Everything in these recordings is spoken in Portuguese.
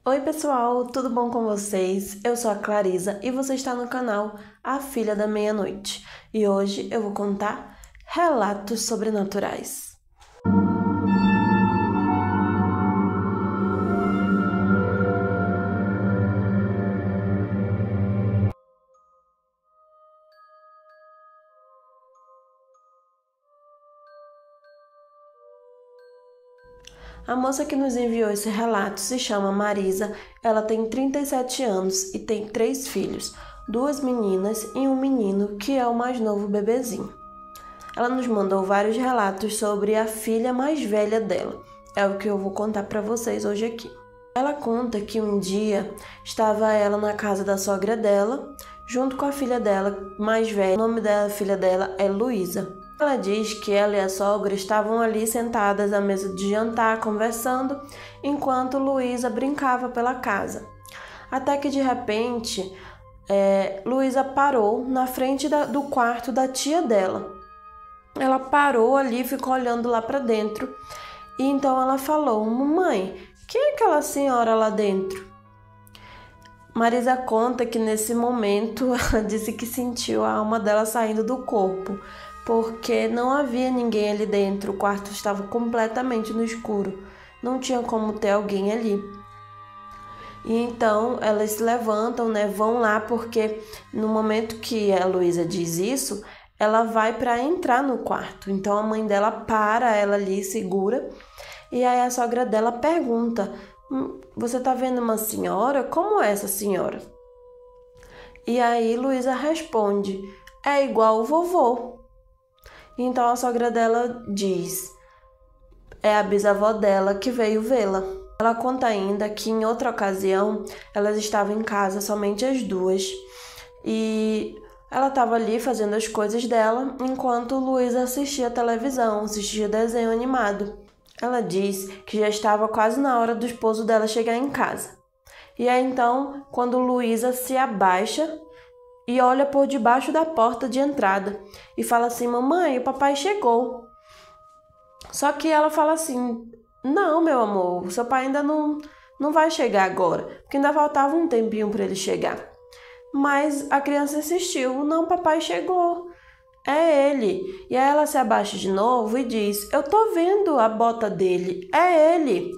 Oi pessoal, tudo bom com vocês? Eu sou a Clarisa e você está no canal A Filha da Meia-Noite e hoje eu vou contar relatos sobrenaturais. A moça que nos enviou esse relato se chama Marisa, ela tem 37 anos e tem 3 filhos, 2 meninas e um menino que é o mais novo bebezinho. Ela nos mandou vários relatos sobre a filha mais velha dela, é o que eu vou contar para vocês hoje aqui. Ela conta que um dia estava ela na casa da sogra dela, junto com a filha dela mais velha, o nome da filha dela é Luísa. Ela diz que ela e a sogra estavam ali sentadas à mesa de jantar, conversando, enquanto Luísa brincava pela casa. Até que de repente, Luísa parou na frente do quarto da tia dela. Ela parou ali, ficou olhando lá para dentro, e então ela falou: "Mamãe, quem é aquela senhora lá dentro?" Marisa conta que nesse momento ela disse que sentiu a alma dela saindo do corpo, porque não havia ninguém ali dentro, o quarto estava completamente no escuro, não tinha como ter alguém ali. E então elas se levantam, vão lá, porque no momento que a Luísa diz isso, ela vai para entrar no quarto. Então a mãe dela para ela ali, segura, e aí a sogra dela pergunta: "Você tá vendo uma senhora? Como é essa senhora?" E aí Luísa responde: "É igual o vovô." Então a sogra dela diz: "É a bisavó dela que veio vê-la." Ela conta ainda que em outra ocasião elas estavam em casa, somente as duas, e ela estava ali fazendo as coisas dela enquanto Luísa assistia televisão, assistia desenho animado. Ela diz que já estava quase na hora do esposo dela chegar em casa. E aí então, quando Luísa se abaixa e olha por debaixo da porta de entrada e fala assim: "Mamãe, o papai chegou." Só que ela fala assim: "Não, meu amor, o seu pai ainda não vai chegar agora, porque ainda faltava um tempinho para ele chegar." Mas a criança insistiu: "Não, papai chegou. É ele." E aí ela se abaixa de novo e diz: "Eu tô vendo a bota dele. É ele."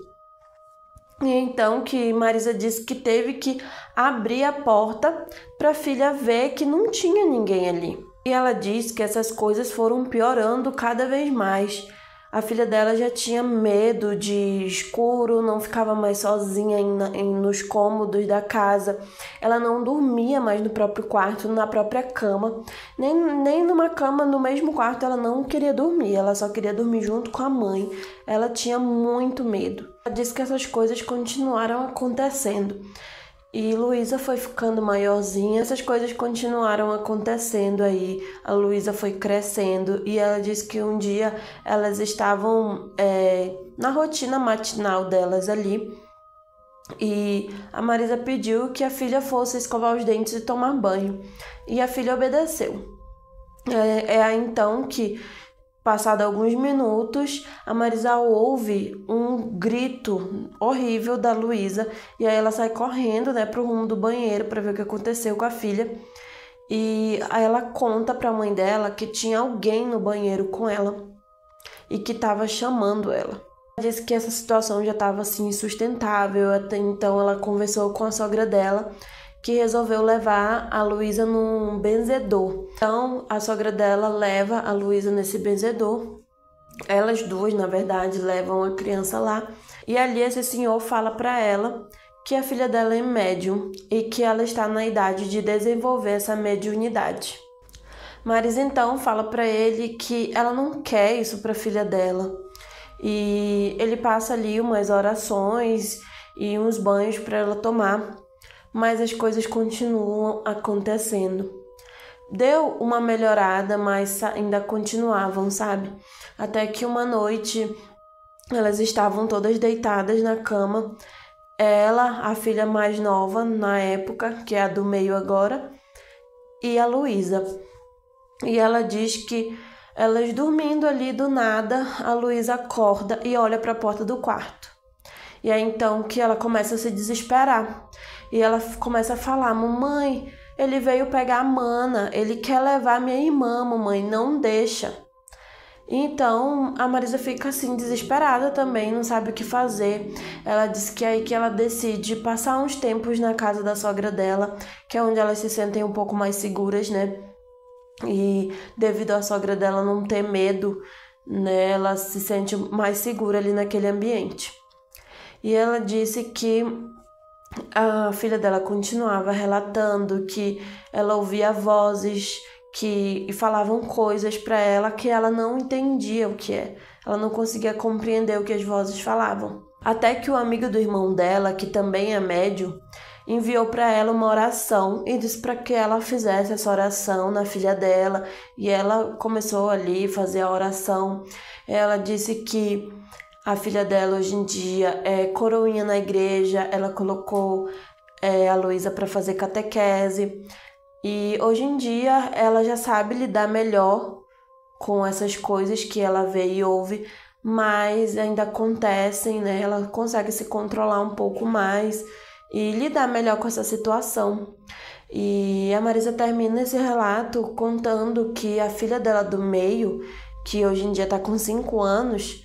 E então que Marisa disse que teve que abrir a porta para a filha ver que não tinha ninguém ali. E ela diz que essas coisas foram piorando cada vez mais. A filha dela já tinha medo de escuro, não ficava mais sozinha nos cômodos da casa. Ela não dormia mais no próprio quarto, na própria cama. Nem numa cama no mesmo quarto ela não queria dormir, ela só queria dormir junto com a mãe. Ela tinha muito medo. Ela disse que essas coisas continuaram acontecendo. E Luísa foi ficando maiorzinha, essas coisas continuaram acontecendo aí. A Luísa foi crescendo e ela disse que um dia elas estavam na rotina matinal delas ali. E a Marisa pediu que a filha fosse escovar os dentes e tomar banho. E a filha obedeceu. É aí então que, passado alguns minutos, a Marisa ouve um grito horrível da Luísa e aí ela sai correndo, pro rumo do banheiro para ver o que aconteceu com a filha. E aí ela conta para a mãe dela que tinha alguém no banheiro com ela e que estava chamando ela. Ela disse que essa situação já estava assim insustentável, até então ela conversou com a sogra dela, que resolveu levar a Luísa num benzedor. Então, a sogra dela leva a Luísa nesse benzedor. Elas duas, na verdade, levam a criança lá. E ali esse senhor fala para ela que a filha dela é médium e que ela está na idade de desenvolver essa mediunidade. Marisa então fala para ele que ela não quer isso para a filha dela. E ele passa ali umas orações e uns banhos para ela tomar. Mas as coisas continuam acontecendo. Deu uma melhorada, mas ainda continuavam, sabe? Até que uma noite elas estavam todas deitadas na cama. Ela, a filha mais nova na época, que é a do meio agora, e a Luísa. E ela diz que elas dormindo ali do nada, a Luísa acorda e olha para a porta do quarto. E é então que ela começa a se desesperar. E ela começa a falar: mamãe, ele veio pegar a Mana, ele quer levar minha irmã, mamãe, não deixa. Então a Marisa fica assim desesperada também, não sabe o que fazer. Ela diz que é aí que ela decide passar uns tempos na casa da sogra dela, que é onde elas se sentem um pouco mais seguras, né? E devido à sogra dela não ter medo, né, ela se sente mais segura ali naquele ambiente. E ela disse que a filha dela continuava relatando que ela ouvia vozes que falavam coisas para ela que ela não entendia o que é. Ela não conseguia compreender o que as vozes falavam. Até que o amigo do irmão dela, que também é médium, enviou para ela uma oração e disse para que ela fizesse essa oração na filha dela. E ela começou ali a fazer a oração. Ela disse que a filha dela hoje em dia é coroinha na igreja. Ela colocou a Luísa para fazer catequese. E hoje em dia ela já sabe lidar melhor com essas coisas que ela vê e ouve, mas ainda acontecem, né? Ela consegue se controlar um pouco mais e lidar melhor com essa situação. E a Marisa termina esse relato contando que a filha dela do meio, que hoje em dia está com 5 anos,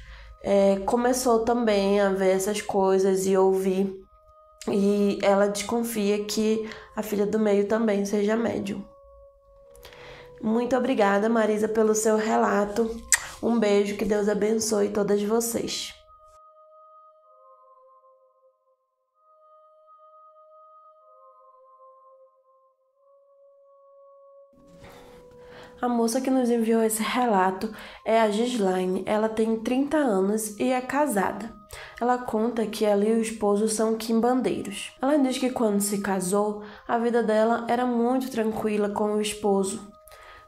começou também a ver essas coisas e ouvir. E ela desconfia que a filha do meio também seja médium. Muito obrigada, Marisa, pelo seu relato. Um beijo, que Deus abençoe todas vocês. A moça que nos enviou esse relato é a Gislaine. Ela tem 30 anos e é casada. Ela conta que ela e o esposo são quimbandeiros. Ela diz que quando se casou, a vida dela era muito tranquila com o esposo.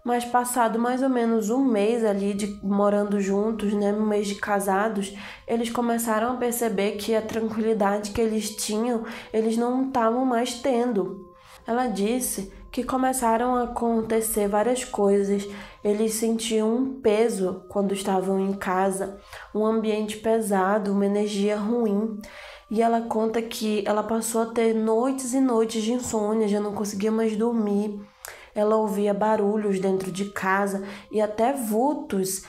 Mas passado mais ou menos um mês ali morando juntos, né, um mês de casados, eles começaram a perceber que a tranquilidade que eles tinham, eles não estavam mais tendo. Ela disse que começaram a acontecer várias coisas. Eles sentiam um peso quando estavam em casa, um ambiente pesado, uma energia ruim. E ela conta que ela passou a ter noites e noites de insônia, já não conseguia mais dormir. Ela ouvia barulhos dentro de casa e até vultos.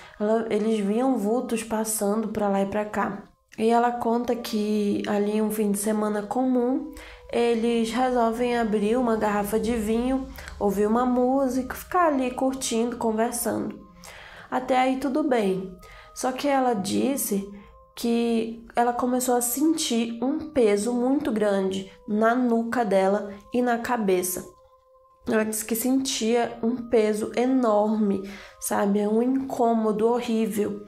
Eles viam vultos passando para lá e para cá. E ela conta que ali um fim de semana comum, eles resolvem abrir uma garrafa de vinho, ouvir uma música, ficar ali curtindo, conversando. Até aí tudo bem. Só que ela disse que ela começou a sentir um peso muito grande na nuca dela e na cabeça. Ela disse que sentia um peso enorme, sabe? Um incômodo horrível.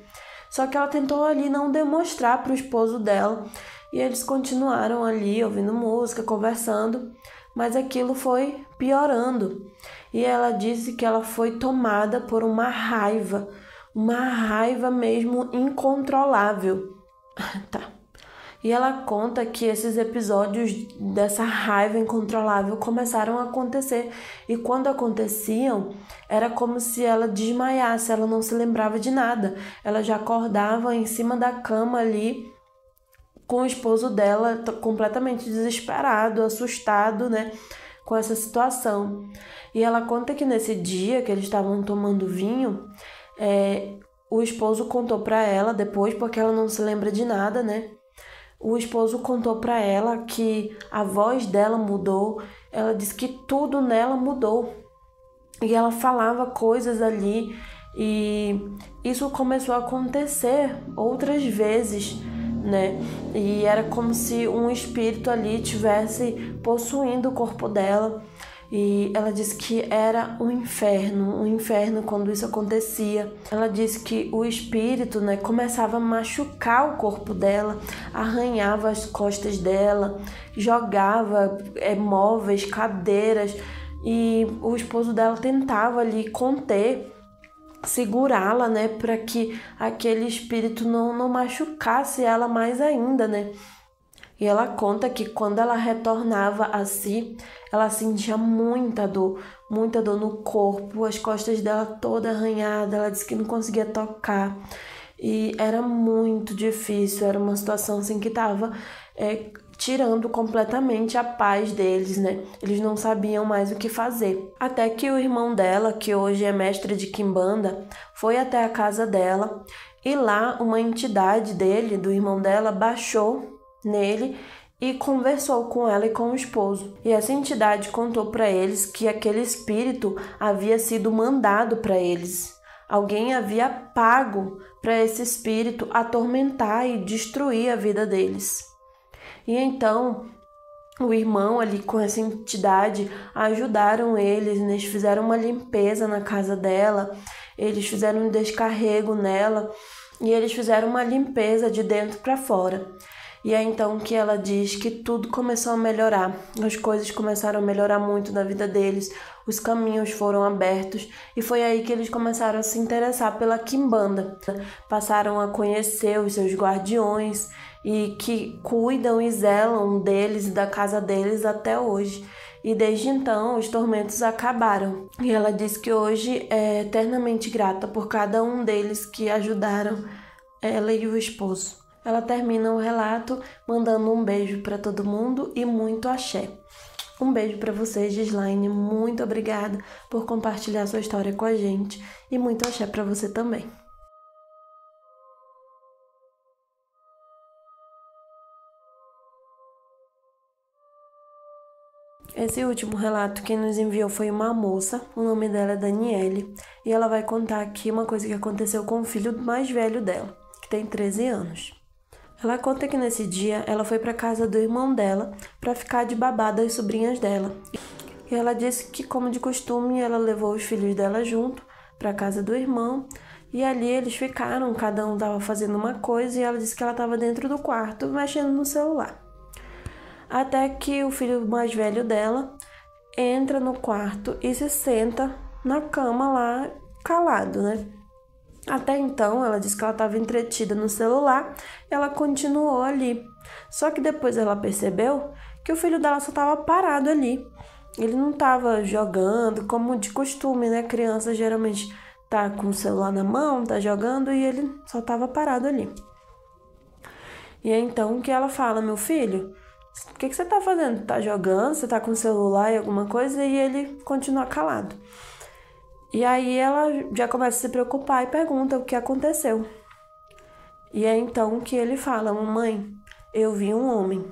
Só que ela tentou ali não demonstrar para o esposo dela. E eles continuaram ali ouvindo música, conversando, mas aquilo foi piorando. E ela disse que ela foi tomada por uma raiva mesmo incontrolável. Tá. E ela conta que esses episódios dessa raiva incontrolável começaram a acontecer. E quando aconteciam, era como se ela desmaiasse, ela não se lembrava de nada. Ela já acordava em cima da cama ali, com o esposo dela completamente desesperado, assustado, né, com essa situação. E ela conta que nesse dia que eles estavam tomando vinho, o esposo contou para ela depois, porque ela não se lembra de nada, né? O esposo contou para ela que a voz dela mudou. Ela disse que tudo nela mudou. E ela falava coisas ali. E isso começou a acontecer outras vezes, né? E era como se um espírito ali tivesse possuindo o corpo dela. E ela disse que era um inferno quando isso acontecia. Ela disse que o espírito, né, começava a machucar o corpo dela, arranhava as costas dela, jogava móveis, cadeiras, e o esposo dela tentava ali conter, segurá-la, né, para que aquele espírito não machucasse ela mais ainda, né? E ela conta que quando ela retornava a si, ela sentia muita dor no corpo, as costas dela toda arranhada. Ela disse que não conseguia tocar. E era muito difícil, era uma situação assim que estava tirando completamente a paz deles, né? Eles não sabiam mais o que fazer. Até que o irmão dela, que hoje é mestre de quimbanda, foi até a casa dela e lá uma entidade dele, do irmão dela, baixou nele e conversou com ela e com o esposo. E essa entidade contou para eles que aquele espírito havia sido mandado para eles. Alguém havia pago para esse espírito atormentar e destruir a vida deles. E então, o irmão ali com essa entidade ajudaram eles, né? Eles fizeram uma limpeza na casa dela, eles fizeram um descarrego nela e eles fizeram uma limpeza de dentro para fora. E é então que ela diz que tudo começou a melhorar, as coisas começaram a melhorar muito na vida deles, os caminhos foram abertos e foi aí que eles começaram a se interessar pela quimbanda. Passaram a conhecer os seus guardiões e que cuidam e zelam deles e da casa deles até hoje. E desde então os tormentos acabaram. E ela diz que hoje é eternamente grata por cada um deles que ajudaram ela e o esposo. Ela termina o relato mandando um beijo para todo mundo e muito axé. Um beijo para você, Gislaine. Muito obrigada por compartilhar sua história com a gente e muito axé para você também. Esse último relato quem nos enviou foi uma moça, o nome dela é Daniele, e ela vai contar aqui uma coisa que aconteceu com o filho mais velho dela, que tem 13 anos. Ela conta que nesse dia ela foi para casa do irmão dela para ficar de babá das sobrinhas dela. E ela disse que, como de costume, ela levou os filhos dela junto para casa do irmão e ali eles ficaram, cada um estava fazendo uma coisa e ela disse que ela estava dentro do quarto mexendo no celular. Até que o filho mais velho dela entra no quarto e se senta na cama lá calado, né? Até então, ela disse que ela estava entretida no celular e ela continuou ali. Só que depois ela percebeu que o filho dela só estava parado ali. Ele não estava jogando, como de costume, né? Criança geralmente tá com o celular na mão, tá jogando e ele só estava parado ali. E é então que ela fala: meu filho, o que você tá fazendo? Tá jogando? Você tá com o celular e alguma coisa? E ele continua calado. E aí ela já começa a se preocupar e pergunta o que aconteceu. E é então que ele fala: mamãe, eu vi um homem.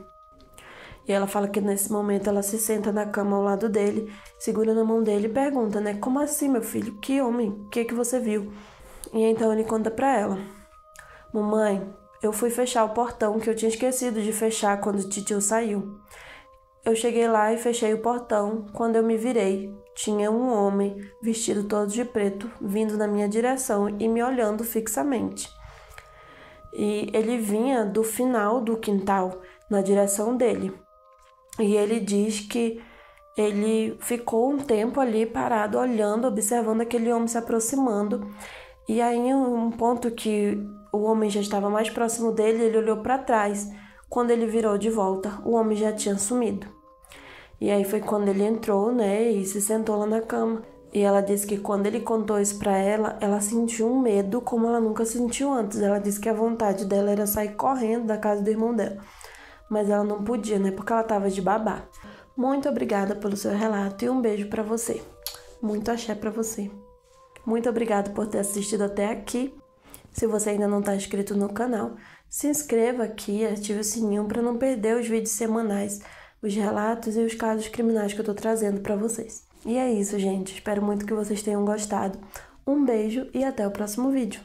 E ela fala que nesse momento ela se senta na cama ao lado dele, segura na mão dele e pergunta, né? Como assim, meu filho? Que homem? O que você viu? E então ele conta pra ela: mamãe, eu fui fechar o portão que eu tinha esquecido de fechar quando o titio saiu. Eu cheguei lá e fechei o portão. Quando eu me virei, tinha um homem vestido todo de preto vindo na minha direção e me olhando fixamente. E ele vinha do final do quintal, na direção dele. E ele diz que ele ficou um tempo ali parado, olhando, observando aquele homem se aproximando. E aí, em um ponto que o homem já estava mais próximo dele, ele olhou para trás. Quando ele virou de volta, o homem já tinha sumido. E aí foi quando ele entrou, né, e se sentou lá na cama. E ela disse que quando ele contou isso pra ela sentiu um medo como ela nunca sentiu antes. Ela disse que a vontade dela era sair correndo da casa do irmão dela. Mas ela não podia, né, porque ela tava de babá. Muito obrigada pelo seu relato e um beijo pra você. Muito axé pra você. Muito obrigada por ter assistido até aqui. Se você ainda não tá inscrito no canal, se inscreva aqui e ative o sininho para não perder os vídeos semanais, os relatos e os casos criminais que eu tô trazendo para vocês. E é isso, gente. Espero muito que vocês tenham gostado. Um beijo e até o próximo vídeo.